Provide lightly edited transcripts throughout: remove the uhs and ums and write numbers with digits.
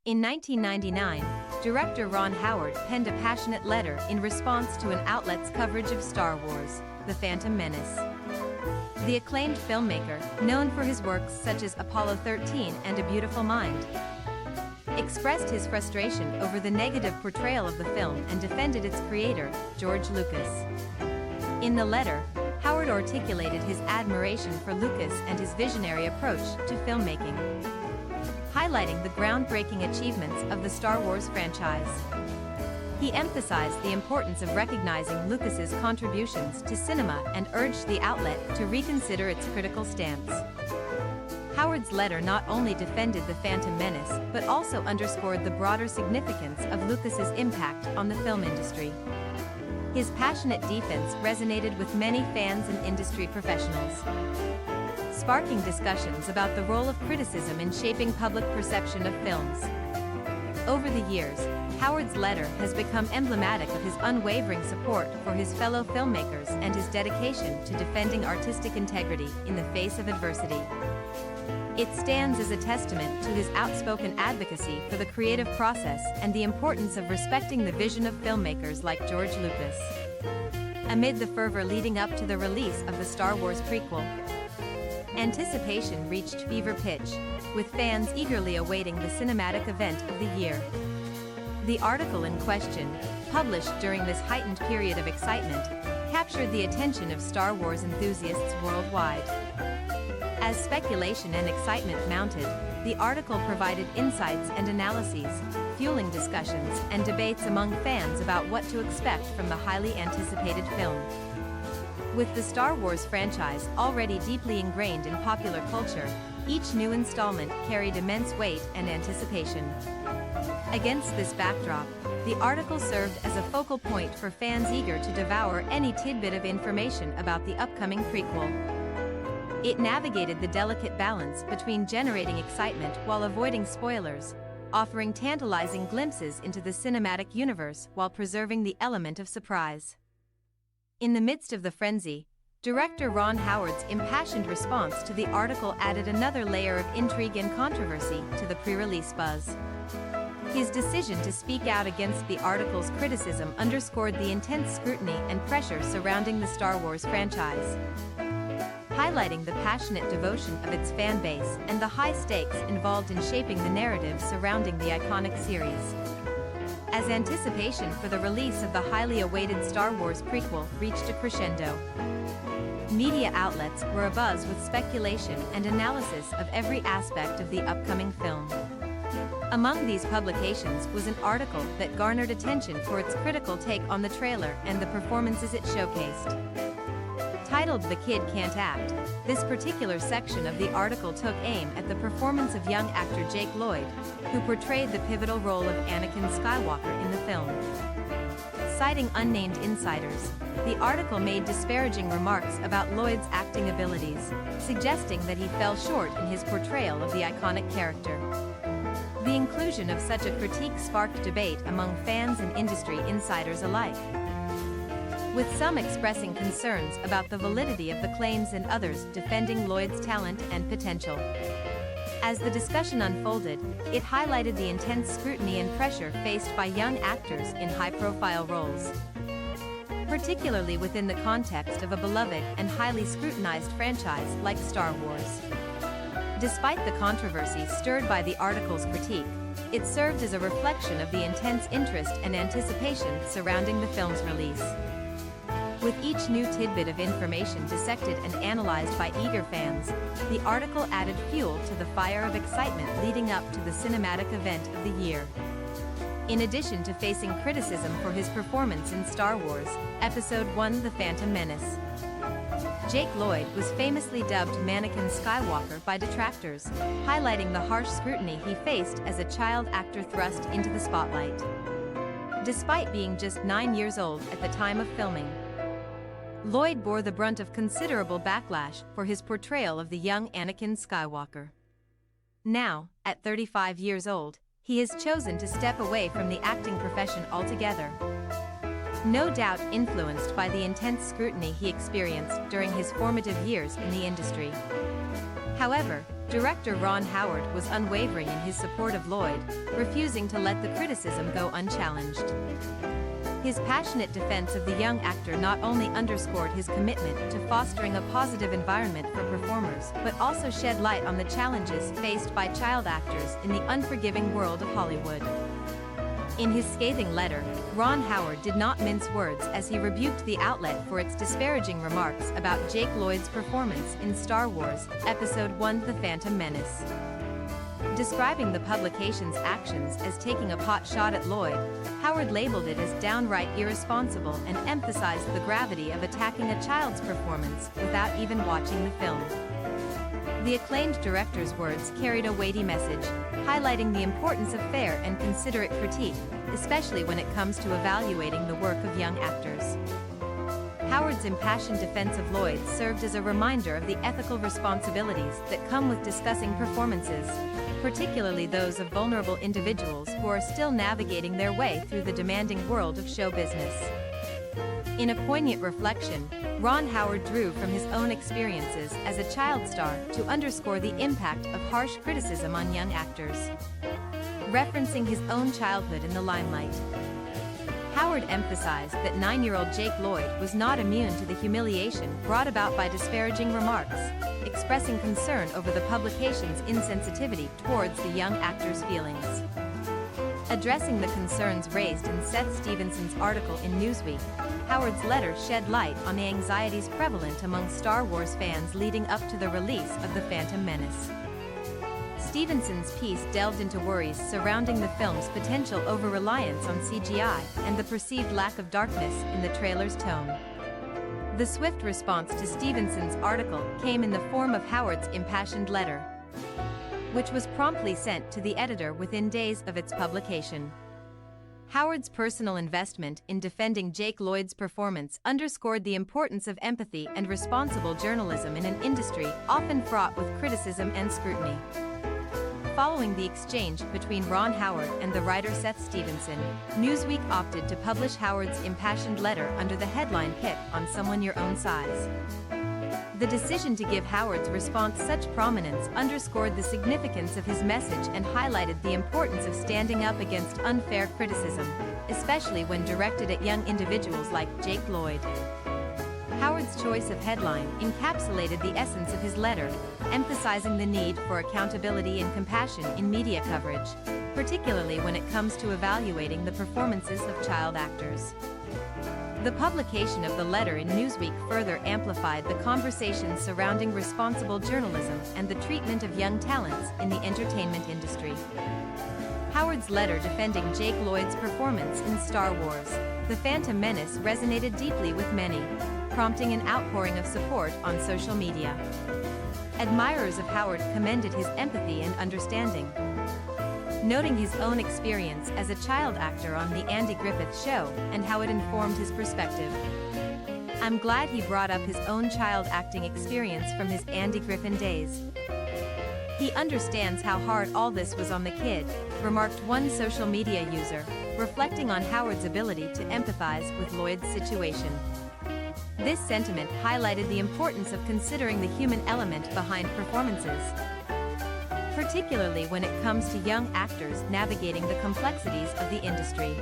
In 1999, director Ron Howard penned a passionate letter in response to an outlet's coverage of Star Wars: The Phantom Menace. The acclaimed filmmaker, known for his works such as Apollo 13 and A Beautiful Mind, expressed his frustration over the negative portrayal of the film and defended its creator, George Lucas. In the letter, Howard articulated his admiration for Lucas and his visionary approach to filmmaking, highlighting the groundbreaking achievements of the Star Wars franchise. He emphasized the importance of recognizing Lucas's contributions to cinema and urged the outlet to reconsider its critical stance. Howard's letter not only defended The Phantom Menace but also underscored the broader significance of Lucas's impact on the film industry. His passionate defense resonated with many fans and industry professionals, sparking discussions about the role of criticism in shaping public perception of films. Over the years, Howard's letter has become emblematic of his unwavering support for his fellow filmmakers and his dedication to defending artistic integrity in the face of adversity. It stands as a testament to his outspoken advocacy for the creative process and the importance of respecting the vision of filmmakers like George Lucas. Amid the fervor leading up to the release of the Star Wars prequel, anticipation reached fever pitch, with fans eagerly awaiting the cinematic event of the year. The article in question, published during this heightened period of excitement, captured the attention of Star Wars enthusiasts worldwide. As speculation and excitement mounted, the article provided insights and analyses, fueling discussions and debates among fans about what to expect from the highly anticipated film. With the Star Wars franchise already deeply ingrained in popular culture, each new installment carried immense weight and anticipation. Against this backdrop, the article served as a focal point for fans eager to devour any tidbit of information about the upcoming prequel. It navigated the delicate balance between generating excitement while avoiding spoilers, offering tantalizing glimpses into the cinematic universe while preserving the element of surprise. In the midst of the frenzy, director Ron Howard's impassioned response to the article added another layer of intrigue and controversy to the pre-release buzz. His decision to speak out against the article's criticism underscored the intense scrutiny and pressure surrounding the Star Wars franchise, highlighting the passionate devotion of its fan base and the high stakes involved in shaping the narrative surrounding the iconic series. As anticipation for the release of the highly awaited Star Wars prequel reached a crescendo, media outlets were abuzz with speculation and analysis of every aspect of the upcoming film. Among these publications was an article that garnered attention for its critical take on the trailer and the performances it showcased. Titled "The Kid Can't Act," this particular section of the article took aim at the performance of young actor Jake Lloyd, who portrayed the pivotal role of Anakin Skywalker in the film. Citing unnamed insiders, the article made disparaging remarks about Lloyd's acting abilities, suggesting that he fell short in his portrayal of the iconic character. The inclusion of such a critique sparked debate among fans and industry insiders alike, with some expressing concerns about the validity of the claims and others defending Lloyd's talent and potential. As the discussion unfolded, it highlighted the intense scrutiny and pressure faced by young actors in high-profile roles, particularly within the context of a beloved and highly scrutinized franchise like Star Wars. Despite the controversy stirred by the article's critique, it served as a reflection of the intense interest and anticipation surrounding the film's release. With each new tidbit of information dissected and analyzed by eager fans, the article added fuel to the fire of excitement leading up to the cinematic event of the year. In addition to facing criticism for his performance in Star Wars: Episode I: The Phantom Menace, Jake Lloyd was famously dubbed Anakin Skywalker by detractors, highlighting the harsh scrutiny he faced as a child actor thrust into the spotlight. Despite being just 9 years old at the time of filming, Lloyd bore the brunt of considerable backlash for his portrayal of the young Anakin Skywalker. Now, at 35 years old, he has chosen to step away from the acting profession altogether, no doubt influenced by the intense scrutiny he experienced during his formative years in the industry. However, Director Ron Howard was unwavering in his support of Lloyd, refusing to let the criticism go unchallenged. His passionate defense of the young actor not only underscored his commitment to fostering a positive environment for performers, but also shed light on the challenges faced by child actors in the unforgiving world of Hollywood. In his scathing letter, Ron Howard did not mince words as he rebuked the outlet for its disparaging remarks about Jake Lloyd's performance in Star Wars, Episode I: The Phantom Menace. Describing the publication's actions as taking a pot shot at Lloyd, Howard labeled it as downright irresponsible and emphasized the gravity of attacking a child's performance without even watching the film. The acclaimed director's words carried a weighty message, highlighting the importance of fair and considerate critique, especially when it comes to evaluating the work of young actors. Howard's impassioned defense of Lloyd served as a reminder of the ethical responsibilities that come with discussing performances, particularly those of vulnerable individuals who are still navigating their way through the demanding world of show business. In a poignant reflection, Ron Howard drew from his own experiences as a child star to underscore the impact of harsh criticism on young actors. Referencing his own childhood in the limelight, Howard emphasized that 9-year-old Jake Lloyd was not immune to the humiliation brought about by disparaging remarks, expressing concern over the publication's insensitivity towards the young actor's feelings. Addressing the concerns raised in Seth Stevenson's article in Newsweek, Howard's letter shed light on the anxieties prevalent among Star Wars fans leading up to the release of The Phantom Menace. Stevenson's piece delved into worries surrounding the film's potential over-reliance on CGI and the perceived lack of darkness in the trailer's tone. The swift response to Stevenson's article came in the form of Howard's impassioned letter, which was promptly sent to the editor within days of its publication. Howard's personal investment in defending Jake Lloyd's performance underscored the importance of empathy and responsible journalism in an industry often fraught with criticism and scrutiny. Following the exchange between Ron Howard and the writer Seth Stevenson, Newsweek opted to publish Howard's impassioned letter under the headline "Pick on Someone Your Own Size." The decision to give Howard's response such prominence underscored the significance of his message and highlighted the importance of standing up against unfair criticism, especially when directed at young individuals like Jake Lloyd. Howard's choice of headline encapsulated the essence of his letter, emphasizing the need for accountability and compassion in media coverage, particularly when it comes to evaluating the performances of child actors. The publication of the letter in Newsweek further amplified the conversation surrounding responsible journalism and the treatment of young talents in the entertainment industry. Howard's letter defending Jake Lloyd's performance in Star Wars: The Phantom Menace resonated deeply with many, prompting an outpouring of support on social media. Admirers of Howard commended his empathy and understanding, noting his own experience as a child actor on The Andy Griffith Show and how it informed his perspective. "I'm glad he brought up his own child acting experience from his Andy Griffin days. He understands how hard all this was on the kid," remarked one social media user, reflecting on Howard's ability to empathize with Lloyd's situation. This sentiment highlighted the importance of considering the human element behind performances, particularly when it comes to young actors navigating the complexities of the industry.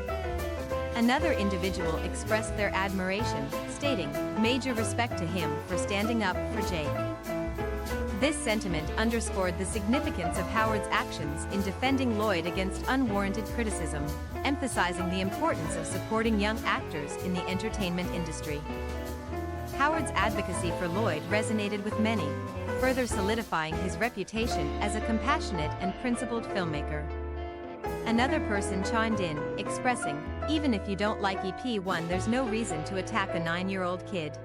Another individual expressed their admiration, stating, "Major respect to him for standing up for Jake." This sentiment underscored the significance of Howard's actions in defending Lloyd against unwarranted criticism, emphasizing the importance of supporting young actors in the entertainment industry. Howard's advocacy for Lloyd resonated with many, further solidifying his reputation as a compassionate and principled filmmaker. Another person chimed in, expressing, "Even if you don't like EP1, there's no reason to attack a 9-year-old kid."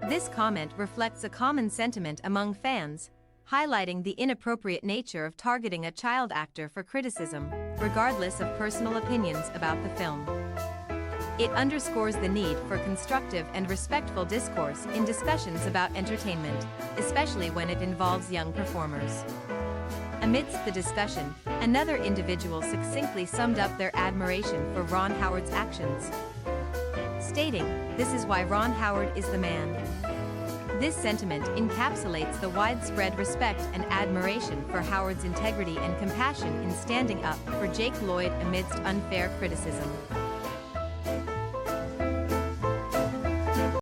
This comment reflects a common sentiment among fans, highlighting the inappropriate nature of targeting a child actor for criticism, regardless of personal opinions about the film. It underscores the need for constructive and respectful discourse in discussions about entertainment, especially when it involves young performers. Amidst the discussion, another individual succinctly summed up their admiration for Ron Howard's actions, stating, "This is why Ron Howard is the man." This sentiment encapsulates the widespread respect and admiration for Howard's integrity and compassion in standing up for Jake Lloyd amidst unfair criticism.